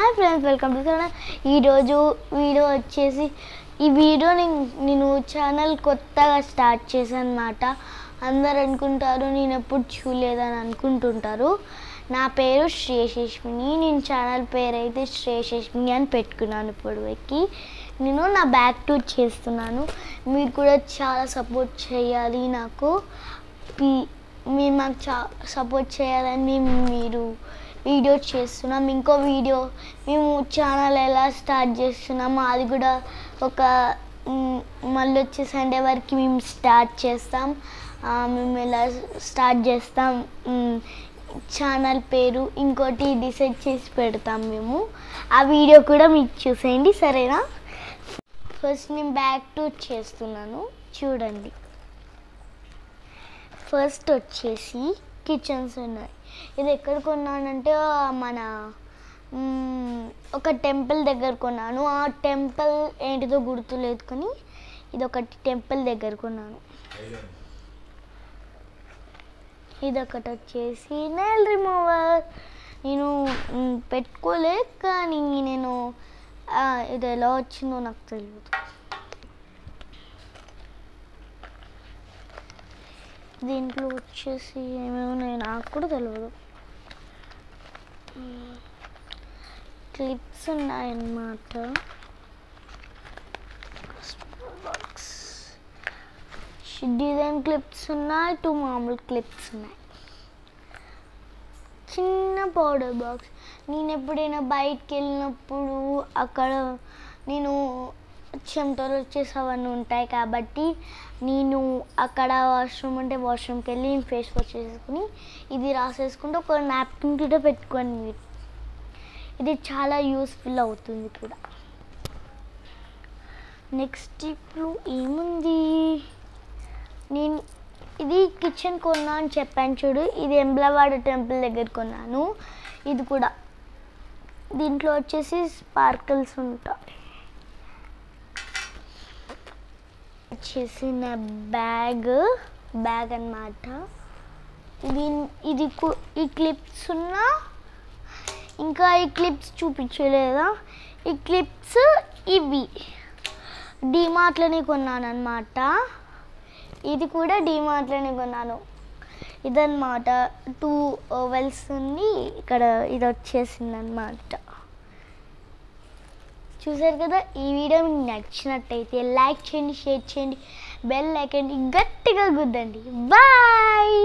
Hi friends, welcome to channel. ఈరోజు video వచ్చేసి ఈ వీడియో నేను ఛానల్ కొత్తగా స్టార్ట్ చేశాను అన్నమాట. అందరు అనుకుంటారు నేను ఎప్పుడు చూడలేదని అనుకుంటుంటారు. నా పేరు శ్రేయశేష్మిని. నేను ఛానల్ పేరు అయితే శ్రేయశేష్మిని అని పెట్టుకున్నాను. ఇప్పటివరకు నేను నా బ్యాక్ టూర్ చేస్తున్నాను. మీరు కూడా చాలా సపోర్ట్ చేయాలి. మీరు మాకు సపోర్ట్ చేయాలని మీరు వీడియో చేస్తున్నాం. ఇంకో వీడియో మేము ఛానల్ ఎలా స్టార్ట్ చేస్తున్నామో అది కూడా ఒక మళ్ళీ వచ్చే సండే వరకు మేము స్టార్ట్ చేస్తాం. మేము ఎలా స్టార్ట్ చేస్తాం ఛానల్ పేరు ఇంకోటి డిసైడ్ చేసి పెడతాం మేము. ఆ వీడియో కూడా మీకు చూసేయండి, సరేనా? ఫస్ట్ నేను బ్యాక్ టూర్ చేస్తున్నాను, చూడండి. ఫస్ట్ వచ్చేసి కిచెన్స్ ఉన్నాయి. ఇది ఎక్కడ కొన్నానంటే మన ఒక టెంపుల్ దగ్గర కొన్నాను. ఆ టెంపుల్ ఏంటిదో గుర్తులేదు, కానీ ఇది ఒకటి టెంపుల్ దగ్గర కొన్నాను. ఇదొకటి వచ్చేసి నెయిల్ రిమూవర్. నేను పెట్టుకోలే, కానీ నేను ఇది ఎలా వచ్చిందో నాకు తెలియదు. దీంట్లో వచ్చేసి ఏమేమి నాకు కూడా తెలియదు. క్లిప్స్ ఉన్నాయన్నమాట. డిజైన్ క్లిప్స్ ఉన్నాయి, 2 మామూలు క్లిప్స్ ఉన్నాయి. చిన్న పౌడర్ బాక్స్. నేను ఎప్పుడైనా బయటికి వెళ్ళినప్పుడు అక్కడ నేను చెమటలు వచ్చేసి అవన్నీ ఉంటాయి కాబట్టి నేను అక్కడ వాష్రూమ్ అంటే వాష్రూమ్కి వెళ్ళి ఫేస్ వాష్ చేసుకుని ఇది రాసేసుకుంటే ఒక నాప్కిన్ కూడా పెట్టుకోండి మీరు. ఇది చాలా యూస్ఫుల్ అవుతుంది కూడా. నెక్స్ట్ ఇప్పుడు ఏముంది, నేను ఇది కిచెన్ కొన్నా అని చెప్పాను చూడు. ఇది ఎంబ్లవాడ టెంపుల్ దగ్గర కొన్నాను. ఇది కూడా దీంట్లో వచ్చేసి స్పార్కిల్స్ ఉంటాయి. వచ్చేసి నా బ్యాగ్ అన్నమాట. ఈ క్లిప్స్ ఉన్నా, ఇంకా ఈ క్లిప్స్ చూపించలేదా? ఈ క్లిప్స్ ఇవి డిమార్ట్లోనే కొన్నాను అన్నమాట. ఇది కూడా డిమార్ట్లోనే కొన్నాను. ఇదన్నమాట 2 ఓవెల్స్ ఉంది. ఇక్కడ ఇది వచ్చేసింది అన్నమాట. చూసారు కదా. ఈ వీడియో మీకు నచ్చినట్టయితే లైక్ చేయండి, షేర్ చేయండి, బెల్ ఐకాన్ గట్టిగా గుద్దండి. బాయ్.